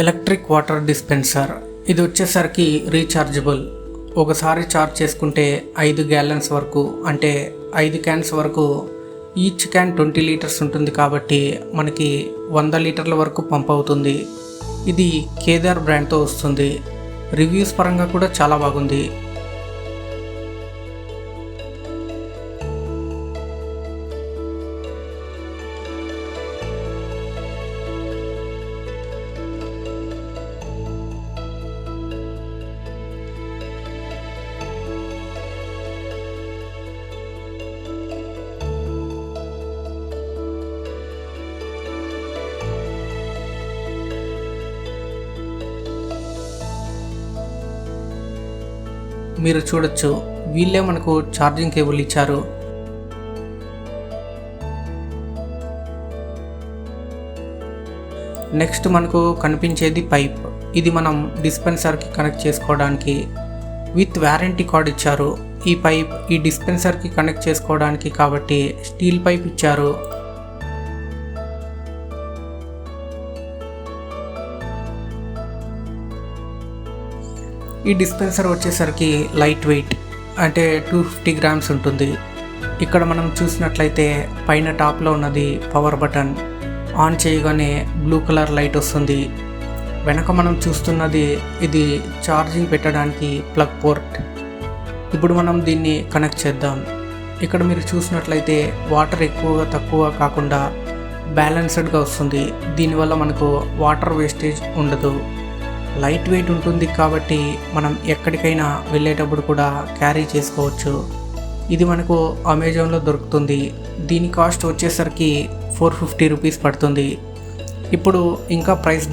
Electric water dispenser. ఇది వచ్చేసరికి rechargeable. ఒకసారి ఛార్జ్ చేసుకుంటే 5 గ్యాలన్స్ వరకు, అంటే 5 క్యాన్స్ వరకు, ఈచ్ క్యాన్ 20 లీటర్స్ ఉంటుంది కాబట్టి మనకి 100 లీటర్ల వరకు పంప్ అవుతుంది. ఇది కేదార్ బ్రాండ్తో వస్తుంది. రివ్యూస్ పరంగా కూడా చాలా బాగుంది. మీరు చూడొచ్చు, వీళ్ళే మనకు ఛార్జింగ్ కేబుల్ ఇచ్చారు. నెక్స్ట్ మనకు కనిపించేది పైప్. ఇది మనం డిస్పెన్సర్కి కనెక్ట్ చేసుకోవడానికి విత్ వారంటీ కార్డ్ ఇచ్చారు. ఈ పైప్ ఈ డిస్పెన్సర్కి కనెక్ట్ చేసుకోవడానికి కాబట్టి స్టీల్ పైప్ ఇచ్చారు. ఈ డిస్పెన్సర్ వచ్చేసరికి లైట్ వెయిట్, అంటే 250 గ్రామ్స్ ఉంటుంది. ఇక్కడ మనం చూసినట్లయితే పైన టాప్లో ఉన్నది పవర్ బటన్. ఆన్ చేయగానే బ్లూ కలర్ లైట్ వస్తుంది. వెనక మనం చూస్తున్నది ఇది ఛార్జింగ్ పెట్టడానికి ప్లగ్ పోర్ట్. ఇప్పుడు మనం దీన్ని కనెక్ట్ చేద్దాం. ఇక్కడ మీరు చూసినట్లయితే వాటర్ ఎక్కువగా తక్కువ కాకుండా బ్యాలెన్స్డ్గా వస్తుంది. దీనివల్ల మనకు వాటర్ వేస్టేజ్ ఉండదు. లైట్ వెయిట్ ఉంటుంది కాబట్టి మనం ఎక్కడికైనా వెళ్ళేటప్పుడు కూడా క్యారీ చేసుకోవచ్చు. ఇది మనకు అమెజాన్లో దొరుకుతుంది. దీని కాస్ట్ వచ్చేసరికి 450 రూపీస్ పడుతుంది. ఇప్పుడు ఇంకా ప్రైస్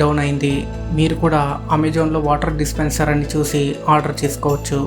డౌన్ అయింది. మీరు కూడా అమెజాన్లో వాటర్ డిస్పెన్సర్ అని చూసి ఆర్డర్ చేసుకోవచ్చు.